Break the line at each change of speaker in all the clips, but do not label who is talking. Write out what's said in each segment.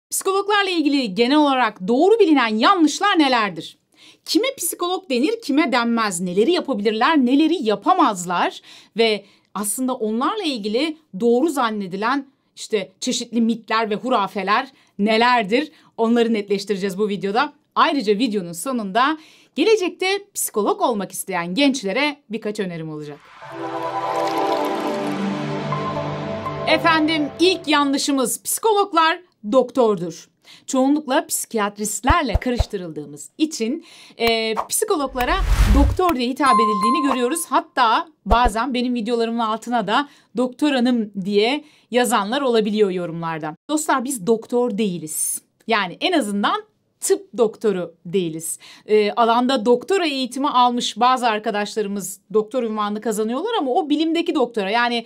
Psikologlarla ilgili genel olarak doğru bilinen yanlışlar nelerdir? Kime psikolog denir, kime denmez? Neleri yapabilirler, neleri yapamazlar? Ve aslında onlarla ilgili doğru zannedilen çeşitli mitler ve hurafeler nelerdir? Onları netleştireceğiz bu videoda. Ayrıca videonun sonunda gelecekte psikolog olmak isteyen gençlere birkaç önerim olacak. Efendim, ilk yanlışımız psikologlar doktordur. Çoğunlukla psikiyatristlerle karıştırıldığımız için psikologlara doktor diye hitap edildiğini görüyoruz. Hatta bazen benim videolarımın altına da doktor hanım diye yazanlar olabiliyor yorumlarda. Dostlar, biz doktor değiliz. Yani en azından tıp doktoru değiliz. Alanda doktora eğitimi almış bazı arkadaşlarımız doktor unvanını kazanıyorlar ama o bilimdeki doktora, yani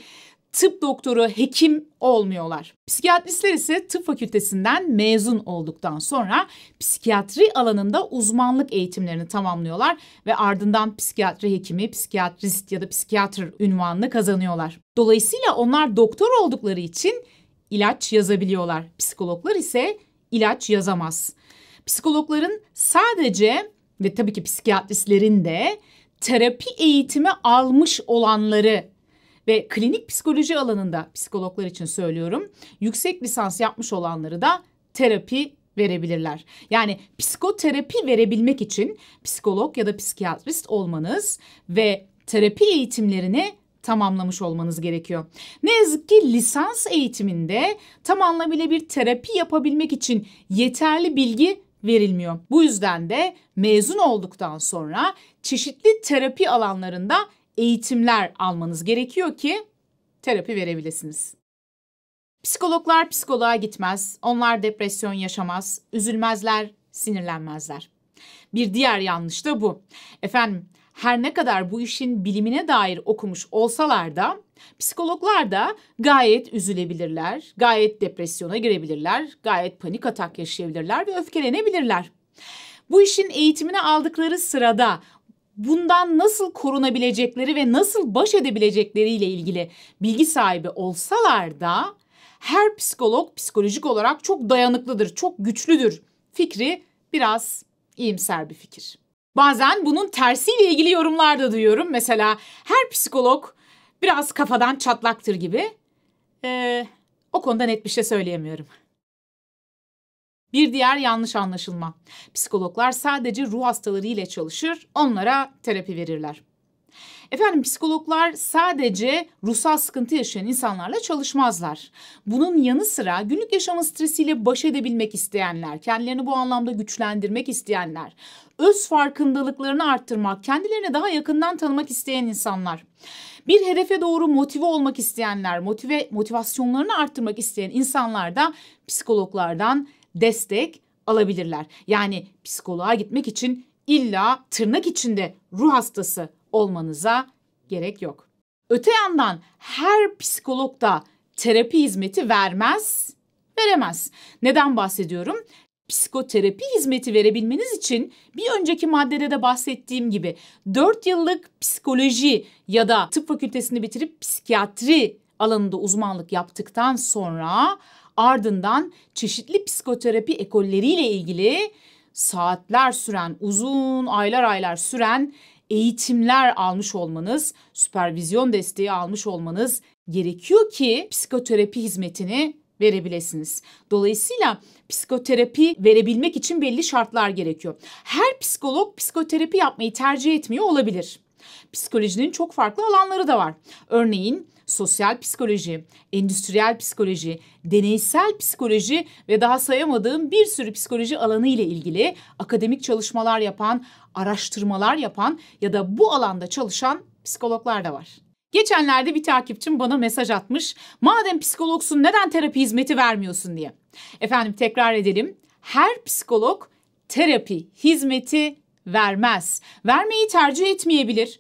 tıp doktoru, hekim olmuyorlar. Psikiyatristler ise tıp fakültesinden mezun olduktan sonra psikiyatri alanında uzmanlık eğitimlerini tamamlıyorlar ve ardından psikiyatri hekimi, psikiyatrist ya da psikiyatr unvanını kazanıyorlar. Dolayısıyla onlar doktor oldukları için ilaç yazabiliyorlar. Psikologlar ise ilaç yazamaz. Psikologların sadece ve tabii ki psikiyatristlerin de terapi eğitimi almış olanları ve klinik psikoloji alanında psikologlar için söylüyorum, yüksek lisans yapmış olanları da terapi verebilirler. Yani psikoterapi verebilmek için psikolog ya da psikiyatrist olmanız ve terapi eğitimlerini tamamlamış olmanız gerekiyor. Ne yazık ki lisans eğitiminde tam anlamıyla bir terapi yapabilmek için yeterli bilgi verilmiyor. Bu yüzden de mezun olduktan sonra çeşitli terapi alanlarında eğitimler almanız gerekiyor ki terapi verebilirsiniz. Psikologlar psikoloğa gitmez, onlar depresyon yaşamaz, üzülmezler, sinirlenmezler. Bir diğer yanlış da bu. Efendim, her ne kadar bu işin bilimine dair okumuş olsalar da psikologlar da gayet üzülebilirler, gayet depresyona girebilirler, gayet panik atak yaşayabilirler ve öfkelenebilirler. Bu işin eğitimini aldıkları sırada bundan nasıl korunabilecekleri ve nasıl baş edebilecekleriyle ilgili bilgi sahibi olsalar da her psikolog psikolojik olarak çok dayanıklıdır, çok güçlüdür fikri biraz iyimser bir fikir. Bazen bunun tersiyle ilgili yorumlar da duyuyorum. Mesela her psikolog biraz kafadan çatlaktır gibi. O konuda net bir şey söyleyemiyorum. Bir diğer yanlış anlaşılma. Psikologlar sadece ruh hastaları ile çalışır, onlara terapi verirler. Efendim, psikologlar sadece ruhsal sıkıntı yaşayan insanlarla çalışmazlar. Bunun yanı sıra günlük yaşamın stresiyle baş edebilmek isteyenler, kendilerini bu anlamda güçlendirmek isteyenler, öz farkındalıklarını arttırmak, kendilerini daha yakından tanımak isteyen insanlar, bir hedefe doğru motive olmak isteyenler, motivasyonlarını arttırmak isteyen insanlar da psikologlardan destek alabilirler. Yani psikoloğa gitmek için illa tırnak içinde ruh hastası olmanıza gerek yok. Öte yandan her psikolog da terapi hizmeti veremez. Neden bahsediyorum? Psikoterapi hizmeti verebilmeniz için bir önceki maddede de bahsettiğim gibi 4 yıllık psikoloji ya da tıp fakültesini bitirip psikiyatri alanında uzmanlık yaptıktan sonra ardından çeşitli psikoterapi ekolleriyle ilgili saatler süren, uzun aylar süren eğitimler almış olmanız, süpervizyon desteği almış olmanız gerekiyor ki psikoterapi hizmetini verebilirsiniz. Dolayısıyla psikoterapi verebilmek için belli şartlar gerekiyor. Her psikolog psikoterapi yapmayı tercih etmiyor olabilir. Psikolojinin çok farklı alanları da var. Örneğin sosyal psikoloji, endüstriyel psikoloji, deneysel psikoloji ve daha sayamadığım bir sürü psikoloji alanı ile ilgili akademik çalışmalar yapan, araştırmalar yapan ya da bu alanda çalışan psikologlar da var. Geçenlerde bir takipçim bana mesaj atmış. Madem psikologsun neden terapi hizmeti vermiyorsun diye. Efendim, tekrar edelim. Her psikolog terapi hizmeti vermez. Vermeyi tercih etmeyebilir.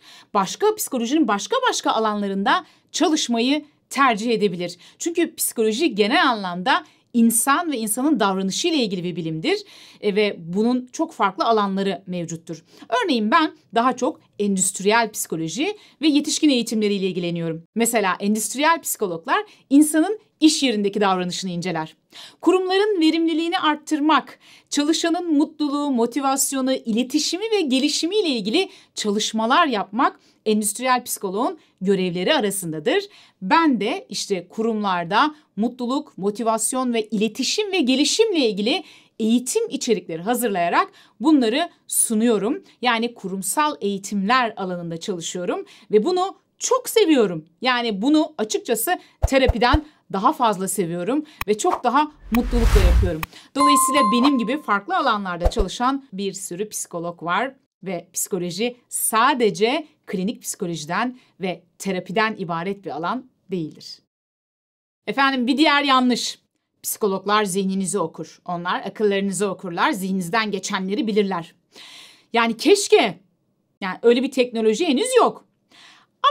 Psikolojinin başka alanlarında çalışmayı tercih edebilir. Çünkü psikoloji genel anlamda insan ve insanın davranışı ile ilgili bir bilimdir ve bunun çok farklı alanları mevcuttur. Örneğin ben daha çok endüstriyel psikoloji ve yetişkin eğitimleriyle ilgileniyorum. Mesela endüstriyel psikologlar insanın iş yerindeki davranışını inceler. Kurumların verimliliğini arttırmak, çalışanın mutluluğu, motivasyonu, iletişimi ve gelişimiyle ilgili çalışmalar yapmak endüstriyel psikoloğun görevleri arasındadır. Ben de işte kurumlarda mutluluk, motivasyon ve iletişim ve gelişimle ilgili eğitim içerikleri hazırlayarak bunları sunuyorum. Yani kurumsal eğitimler alanında çalışıyorum ve bunu çok seviyorum. Yani bunu açıkçası terapiden daha fazla seviyorum ve çok daha mutlulukla yapıyorum. Dolayısıyla benim gibi farklı alanlarda çalışan bir sürü psikolog var ve psikoloji sadece klinik psikolojiden ve terapiden ibaret bir alan değildir. Efendim bir diğer yanlış. Psikologlar zihninizi okur. Onlar akıllarınızı okurlar, zihninizden geçenleri bilirler. Yani keşke, yani öyle bir teknoloji henüz yok.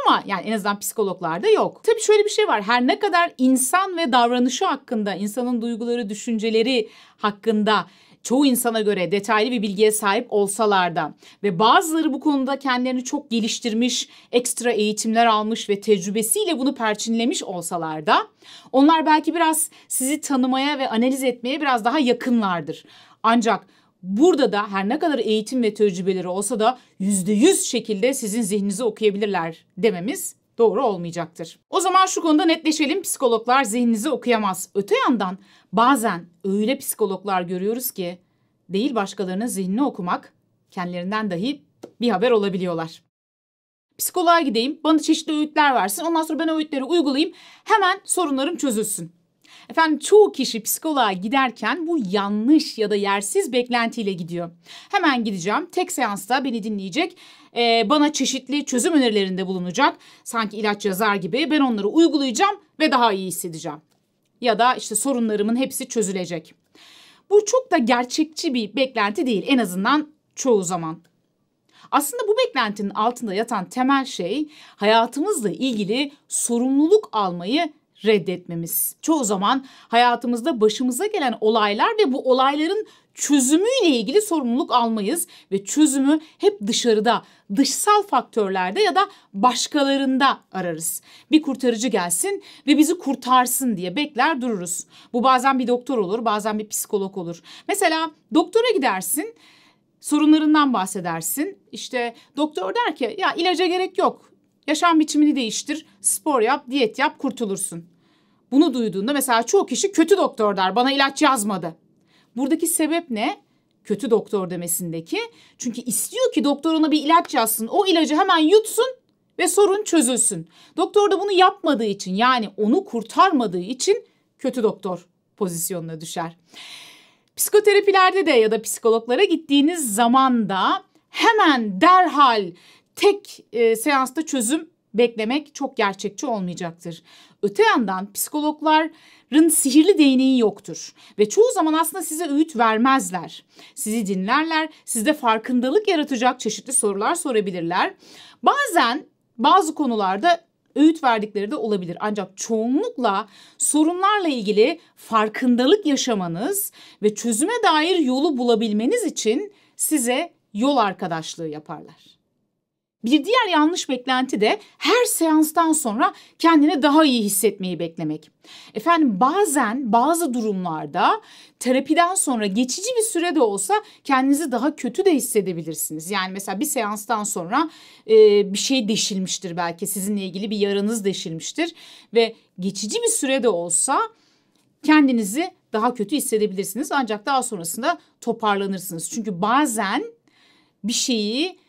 Ama yani en azından psikologlarda yok. Tabii şöyle bir şey var. Her ne kadar insan ve davranışı hakkında, insanın duyguları, düşünceleri hakkında çoğu insana göre detaylı bir bilgiye sahip olsalar da ve bazıları bu konuda kendilerini çok geliştirmiş, ekstra eğitimler almış ve tecrübesiyle bunu perçinlemiş olsalar da onlar belki biraz sizi tanımaya ve analiz etmeye biraz daha yakınlardır. Ancak burada da her ne kadar eğitim ve tecrübeleri olsa da %100 şekilde sizin zihninizi okuyabilirler dememiz doğru olmayacaktır. O zaman şu konuda netleşelim, psikologlar zihninizi okuyamaz. Öte yandan bazen öyle psikologlar görüyoruz ki değil başkalarının zihnini okumak, kendilerinden dahi bir haber olabiliyorlar. Psikoloğa gideyim, bana çeşitli öğütler versin, ondan sonra ben o öğütleri uygulayayım, hemen sorunlarım çözülsün. Efendim çoğu kişi psikoloğa giderken bu yanlış ya da yersiz beklentiyle gidiyor. Hemen gideceğim, tek seansta beni dinleyecek, bana çeşitli çözüm önerilerinde bulunacak. Sanki ilaç yazar gibi ben onları uygulayacağım ve daha iyi hissedeceğim. Ya da işte sorunlarımın hepsi çözülecek. Bu çok da gerçekçi bir beklenti değil, en azından çoğu zaman. Aslında bu beklentinin altında yatan temel şey hayatımızla ilgili sorumluluk almayı reddetmemiz. Çoğu zaman hayatımızda başımıza gelen olaylar ve bu olayların çözümüyle ilgili sorumluluk almayız ve çözümü hep dışarıda, dışsal faktörlerde ya da başkalarında ararız. Bir kurtarıcı gelsin ve bizi kurtarsın diye bekler dururuz. Bu bazen bir doktor olur, bazen bir psikolog olur. Mesela doktora gidersin, sorunlarından bahsedersin. İşte doktor der ki ya ilaca gerek yok. Yaşam biçimini değiştir, spor yap, diyet yap, kurtulursun. Bunu duyduğunda mesela çoğu kişi kötü doktor der, bana ilaç yazmadı. Buradaki sebep ne? Kötü doktor demesindeki. Çünkü istiyor ki doktor ona bir ilaç yazsın, o ilacı hemen yutsun ve sorun çözülsün. Doktor da bunu yapmadığı için, yani onu kurtarmadığı için kötü doktor pozisyonuna düşer. Psikoterapilerde de ya da psikologlara gittiğiniz zaman da hemen derhal tek seansta çözüm beklemek çok gerçekçi olmayacaktır. Öte yandan psikologların sihirli değneği yoktur ve çoğu zaman aslında size öğüt vermezler. Sizi dinlerler, sizde farkındalık yaratacak çeşitli sorular sorabilirler. Bazen bazı konularda öğüt verdikleri de olabilir. Ancak çoğunlukla sorunlarla ilgili farkındalık yaşamanız ve çözüme dair yolu bulabilmeniz için size yol arkadaşlığı yaparlar. Bir diğer yanlış beklenti de her seanstan sonra kendini daha iyi hissetmeyi beklemek. Efendim bazen bazı durumlarda terapiden sonra geçici bir süre de olsa kendinizi daha kötü de hissedebilirsiniz. Yani mesela bir seanstan sonra bir şey deşilmiştir, belki sizinle ilgili bir yaranız deşilmiştir ve geçici bir süre de olsa kendinizi daha kötü hissedebilirsiniz. Ancak daha sonrasında toparlanırsınız. Çünkü bazen bir şeyi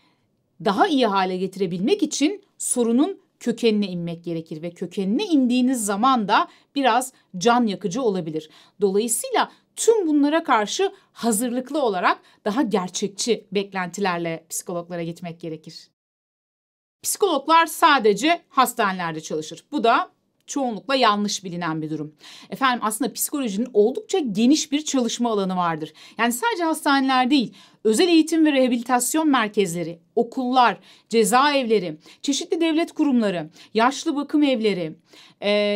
daha iyi hale getirebilmek için sorunun kökenine inmek gerekir ve kökenine indiğiniz zaman da biraz can yakıcı olabilir. Dolayısıyla tüm bunlara karşı hazırlıklı olarak daha gerçekçi beklentilerle psikologlara gitmek gerekir. Psikologlar sadece hastanelerde çalışır. Bu da çoğunlukla yanlış bilinen bir durum. Efendim aslında psikolojinin oldukça geniş bir çalışma alanı vardır. Yani sadece hastaneler değil, özel eğitim ve rehabilitasyon merkezleri, okullar, cezaevleri, çeşitli devlet kurumları, yaşlı bakım evleri,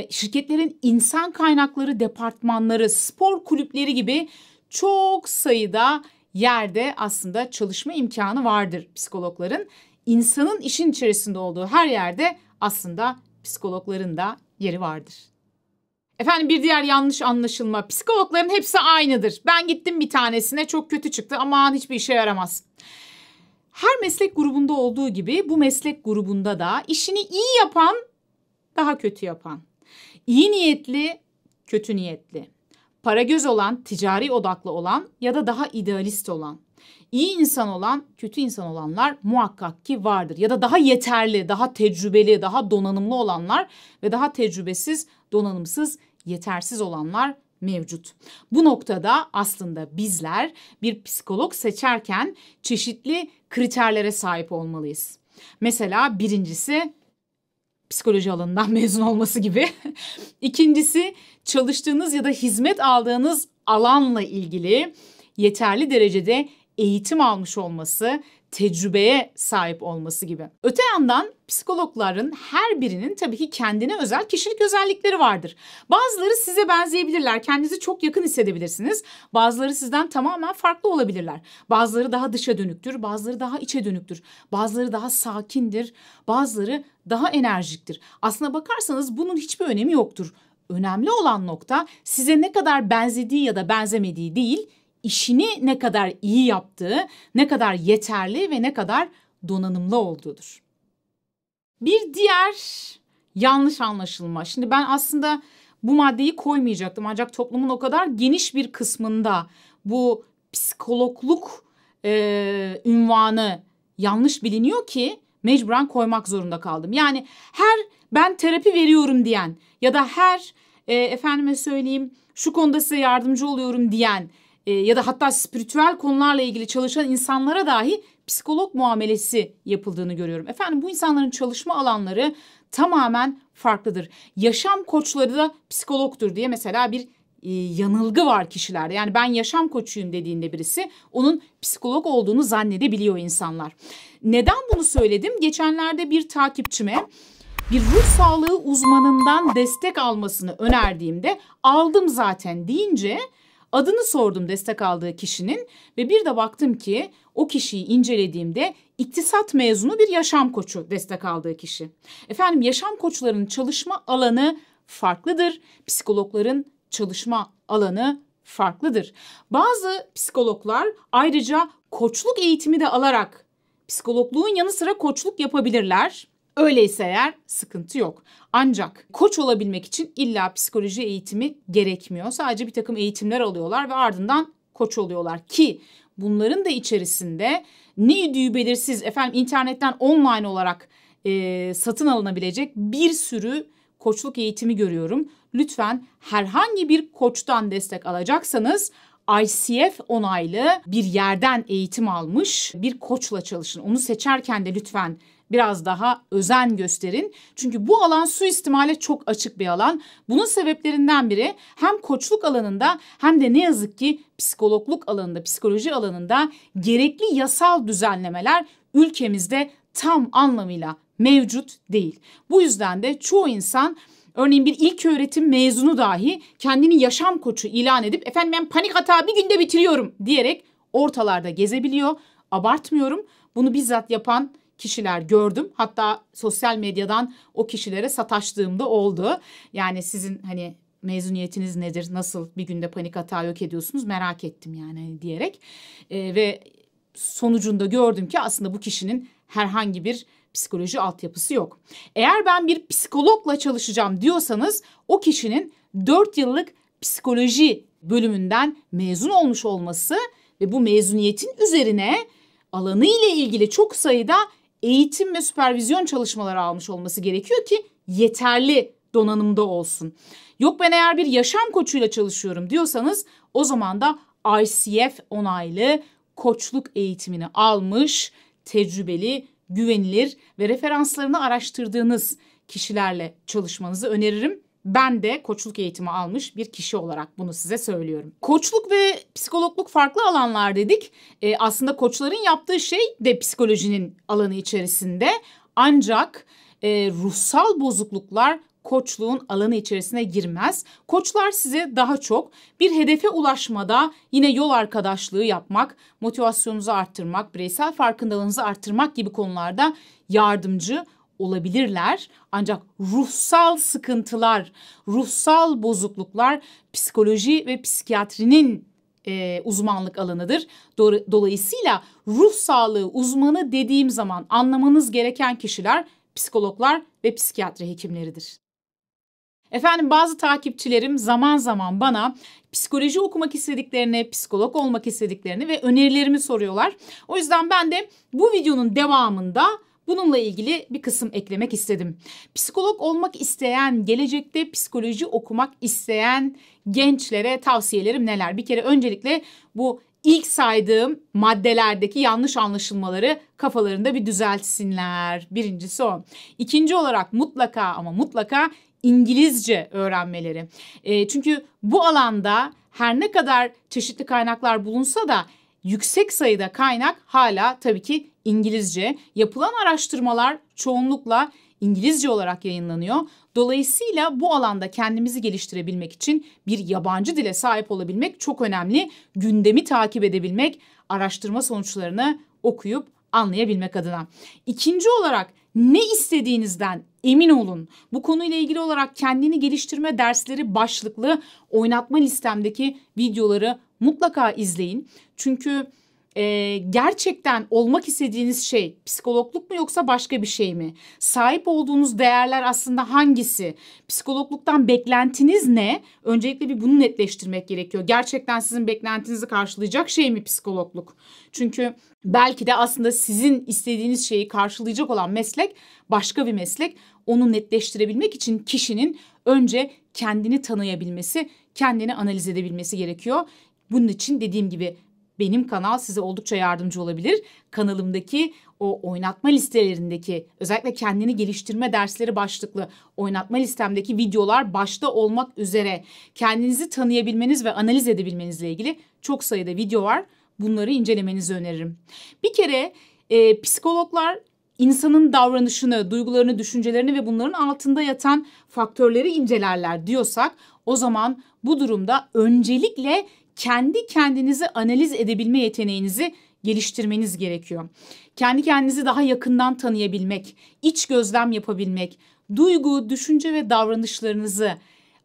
şirketlerin insan kaynakları departmanları, spor kulüpleri gibi çok sayıda yerde aslında çalışma imkanı vardır psikologların. insanın işin içerisinde olduğu her yerde aslında psikologların da yeri vardır. Efendim bir diğer yanlış anlaşılma, psikologların hepsi aynıdır. Ben gittim bir tanesine, çok kötü çıktı, aman hiçbir işe yaramaz. Her meslek grubunda olduğu gibi bu meslek grubunda da işini iyi yapan, daha kötü yapan, iyi niyetli, kötü niyetli, para göz olan, ticari odaklı olan ya da daha idealist olan, iyi insan olan, kötü insan olanlar muhakkak ki vardır. Ya da daha yeterli, daha tecrübeli, daha donanımlı olanlar ve daha tecrübesiz, donanımsız, yetersiz olanlar mevcut. Bu noktada aslında bizler bir psikolog seçerken çeşitli kriterlere sahip olmalıyız. Mesela birincisi psikoloji alanından mezun olması gibi. İkincisi çalıştığınız ya da hizmet aldığınız alanla ilgili yeterli derecede eğitim almış olması, tecrübeye sahip olması gibi. Öte yandan psikologların her birinin tabii ki kendine özel kişilik özellikleri vardır. Bazıları size benzeyebilirler, kendinizi çok yakın hissedebilirsiniz. Bazıları sizden tamamen farklı olabilirler. Bazıları daha dışa dönüktür, bazıları daha içe dönüktür. Bazıları daha sakindir, bazıları daha enerjiktir. Aslına bakarsanız bunun hiçbir önemi yoktur. Önemli olan nokta size ne kadar benzediği ya da benzemediği değil, işini ne kadar iyi yaptığı, ne kadar yeterli ve ne kadar donanımlı olduğudur. Bir diğer yanlış anlaşılma. Şimdi ben aslında bu maddeyi koymayacaktım ancak toplumun o kadar geniş bir kısmında bu psikologluk ünvanı yanlış biliniyor ki mecburen koymak zorunda kaldım. Yani her ben terapi veriyorum diyen ya da her efendime söyleyeyim şu konuda size yardımcı oluyorum diyen ya da hatta spiritüel konularla ilgili çalışan insanlara dahi psikolog muamelesi yapıldığını görüyorum. Efendim bu insanların çalışma alanları tamamen farklıdır. Yaşam koçları da psikologtur diye mesela bir yanılgı var kişilerde. Yani ben yaşam koçuyum dediğinde birisi onun psikolog olduğunu zannedebiliyor insanlar. Neden bunu söyledim? Geçenlerde bir takipçime bir ruh sağlığı uzmanından destek almasını önerdiğimde aldım zaten deyince adını sordum destek aldığı kişinin ve bir de baktım ki o kişiyi incelediğimde iktisat mezunu bir yaşam koçu destek aldığı kişi. Efendim yaşam koçlarının çalışma alanı farklıdır. Psikologların çalışma alanı farklıdır. Bazı psikologlar ayrıca koçluk eğitimi de alarak psikologluğun yanı sıra koçluk yapabilirler. Öyleyse eğer sıkıntı yok. Ancak koç olabilmek için illa psikoloji eğitimi gerekmiyor. Sadece bir takım eğitimler alıyorlar ve ardından koç oluyorlar ki bunların da içerisinde ne idüğü belirsiz internetten online olarak satın alınabilecek bir sürü koçluk eğitimi görüyorum. Lütfen herhangi bir koçtan destek alacaksanız ICF onaylı bir yerden eğitim almış bir koçla çalışın. Onu seçerken de lütfen biraz daha özen gösterin. Çünkü bu alan suistimale çok açık bir alan. Bunun sebeplerinden biri hem koçluk alanında hem de ne yazık ki psikologluk alanında, psikoloji alanında gerekli yasal düzenlemeler ülkemizde tam anlamıyla mevcut değil. Bu yüzden de çoğu insan örneğin bir ilköğretim mezunu dahi kendini yaşam koçu ilan edip efendim ben panik hata bir günde bitiriyorum diyerek ortalarda gezebiliyor. Abartmıyorum. Bunu bizzat yapan kişiler gördüm. Hatta sosyal medyadan o kişilere sataştığımda oldu. Yani sizin hani mezuniyetiniz nedir? Nasıl bir günde panik hata yok ediyorsunuz? Merak ettim yani diyerek. Ve sonucunda gördüm ki aslında bu kişinin herhangi bir psikoloji altyapısı yok. Eğer ben bir psikologla çalışacağım diyorsanız o kişinin 4 yıllık psikoloji bölümünden mezun olmuş olması ve bu mezuniyetin üzerine alanı ile ilgili çok sayıda eğitim ve süpervizyon çalışmaları almış olması gerekiyor ki yeterli donanımda olsun. Yok ben eğer bir yaşam koçuyla çalışıyorum diyorsanız o zaman da ICF onaylı koçluk eğitimini almış, tecrübeli, güvenilir ve referanslarını araştırdığınız kişilerle çalışmanızı öneririm. Ben de koçluk eğitimi almış bir kişi olarak bunu size söylüyorum. Koçluk ve psikologluk farklı alanlar dedik. Aslında koçların yaptığı şey de psikolojinin alanı içerisinde. Ancak ruhsal bozukluklar koçluğun alanı içerisine girmez. Koçlar size daha çok bir hedefe ulaşmada yine yol arkadaşlığı yapmak, motivasyonunuzu arttırmak, bireysel farkındalığınızı arttırmak gibi konularda yardımcı olabilirler. Ancak ruhsal sıkıntılar, ruhsal bozukluklar psikoloji ve psikiyatrinin uzmanlık alanıdır. Dolayısıyla ruh sağlığı uzmanı dediğim zaman anlamanız gereken kişiler psikologlar ve psikiyatri hekimleridir. Efendim bazı takipçilerim zaman zaman bana psikoloji okumak istediklerini, psikolog olmak istediklerini ve önerilerimi soruyorlar. O yüzden ben de bu videonun devamında bununla ilgili bir kısım eklemek istedim. Psikolog olmak isteyen, gelecekte psikoloji okumak isteyen gençlere tavsiyelerim neler? Bir kere öncelikle bu ilk saydığım maddelerdeki yanlış anlaşılmaları kafalarında bir düzeltsinler. Birincisi o. İkinci olarak mutlaka ama mutlaka İngilizce öğrenmeleri. Çünkü bu alanda her ne kadar çeşitli kaynaklar bulunsa da yüksek sayıda kaynak hala tabii ki İngilizce. Yapılan araştırmalar çoğunlukla İngilizce olarak yayınlanıyor. Dolayısıyla bu alanda kendimizi geliştirebilmek için bir yabancı dile sahip olabilmek çok önemli. Gündemi takip edebilmek, araştırma sonuçlarını okuyup anlayabilmek adına. İkinci olarak ne istediğinizden emin olun. Bu konuyla ilgili olarak kendini geliştirme dersleri başlıklı oynatma listemdeki videoları mutlaka izleyin. Çünkü gerçekten olmak istediğiniz şey psikologluk mu yoksa başka bir şey mi? Sahip olduğunuz değerler aslında hangisi? Psikologluktan beklentiniz ne? Öncelikle bir bunu netleştirmek gerekiyor. Gerçekten sizin beklentinizi karşılayacak şey mi psikologluk? Çünkü belki de aslında sizin istediğiniz şeyi karşılayacak olan meslek başka bir meslek. Onu netleştirebilmek için kişinin önce kendini tanıyabilmesi, kendini analiz edebilmesi gerekiyor. Bunun için dediğim gibi benim kanal size oldukça yardımcı olabilir. Kanalımdaki o oynatma listelerindeki özellikle kendini geliştirme dersleri başlıklı oynatma listemdeki videolar başta olmak üzere kendinizi tanıyabilmeniz ve analiz edebilmenizle ilgili çok sayıda video var. Bunları incelemenizi öneririm. Bir kere psikologlar insanın davranışını, duygularını, düşüncelerini ve bunların altında yatan faktörleri incelerler diyorsak o zaman bu durumda öncelikle kendi kendinizi analiz edebilme yeteneğinizi geliştirmeniz gerekiyor. Kendi kendinizi daha yakından tanıyabilmek, iç gözlem yapabilmek, duygu, düşünce ve davranışlarınızı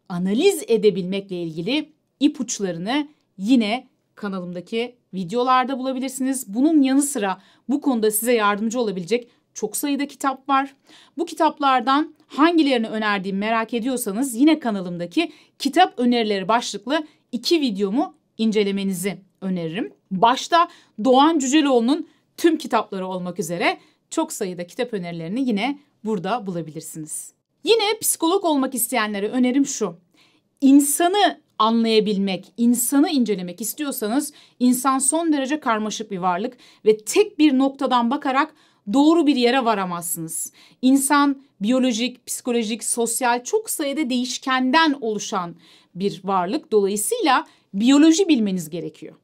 analiz edebilmekle ilgili ipuçlarını yine kanalımdaki videolarda bulabilirsiniz. Bunun yanı sıra bu konuda size yardımcı olabilecek çok sayıda kitap var. Bu kitaplardan hangilerini önerdiğimi merak ediyorsanız yine kanalımdaki kitap önerileri başlıklı 2 videomu incelemenizi öneririm. Başta Doğan Cüceloğlu'nun tüm kitapları olmak üzere çok sayıda kitap önerilerini yine burada bulabilirsiniz. Yine psikolog olmak isteyenlere önerim şu. İnsanı anlayabilmek, insanı incelemek istiyorsanız insan son derece karmaşık bir varlık ve tek bir noktadan bakarak doğru bir yere varamazsınız. İnsan biyolojik, psikolojik, sosyal çok sayıda değişkenden oluşan bir varlık. Dolayısıyla biyoloji bilmeniz gerekiyor.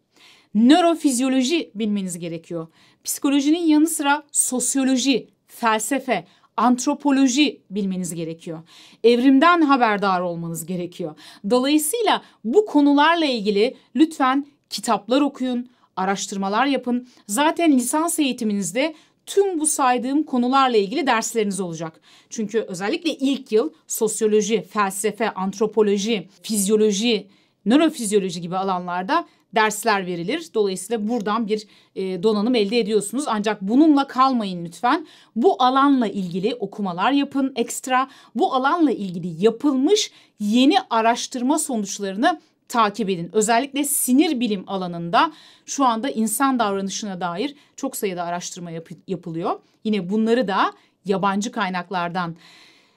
Nörofizyoloji bilmeniz gerekiyor. Psikolojinin yanı sıra sosyoloji, felsefe, antropoloji bilmeniz gerekiyor. Evrimden haberdar olmanız gerekiyor. Dolayısıyla bu konularla ilgili lütfen kitaplar okuyun, araştırmalar yapın. Zaten lisans eğitiminizde tüm bu saydığım konularla ilgili dersleriniz olacak. Çünkü özellikle ilk yıl sosyoloji, felsefe, antropoloji, fizyoloji, nörofizyoloji gibi alanlarda dersler verilir. Dolayısıyla buradan bir donanım elde ediyorsunuz. Ancak bununla kalmayın lütfen. Bu alanla ilgili okumalar yapın ekstra. Bu alanla ilgili yapılmış yeni araştırma sonuçlarını takip edin. Özellikle sinir bilim alanında şu anda insan davranışına dair çok sayıda araştırma yapılıyor. Yine bunları da yabancı kaynaklardan,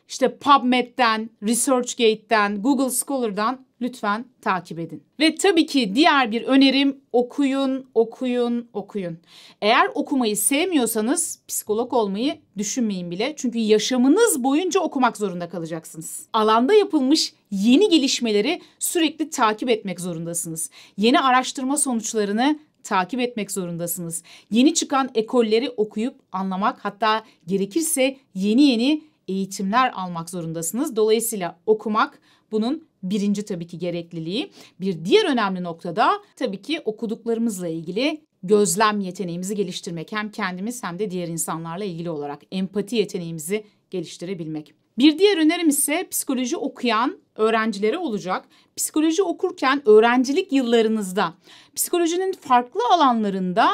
işte PubMed'den, ResearchGate'den, Google Scholar'dan lütfen takip edin. Ve tabii ki diğer bir önerim okuyun, okuyun, okuyun. Eğer okumayı sevmiyorsanız psikolog olmayı düşünmeyin bile. Çünkü yaşamınız boyunca okumak zorunda kalacaksınız. Alanda yapılmış yeni gelişmeleri sürekli takip etmek zorundasınız. Yeni araştırma sonuçlarını takip etmek zorundasınız. Yeni çıkan ekolleri okuyup anlamak, hatta gerekirse yeni eğitimler almak zorundasınız. Dolayısıyla okumak bunun birinci tabii ki gerekliliği. Bir diğer önemli noktada tabii ki okuduklarımızla ilgili gözlem yeteneğimizi geliştirmek. Hem kendimiz hem de diğer insanlarla ilgili olarak empati yeteneğimizi geliştirebilmek. Bir diğer önerim ise psikoloji okuyan öğrencilere olacak. Psikoloji okurken öğrencilik yıllarınızda psikolojinin farklı alanlarında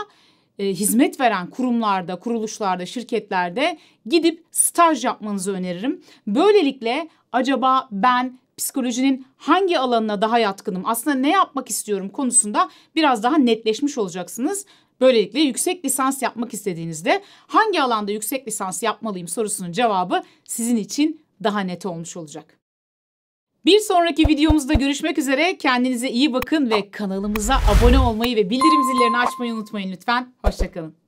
hizmet veren kurumlarda, kuruluşlarda, şirketlerde gidip staj yapmanızı öneririm. Böylelikle acaba ben psikolojinin hangi alanına daha yatkınım, aslında ne yapmak istiyorum konusunda biraz daha netleşmiş olacaksınız. Böylelikle yüksek lisans yapmak istediğinizde hangi alanda yüksek lisans yapmalıyım sorusunun cevabı sizin için daha net olmuş olacak. Bir sonraki videomuzda görüşmek üzere. Kendinize iyi bakın ve kanalımıza abone olmayı ve bildirim zillerini açmayı unutmayın lütfen. Hoşça kalın.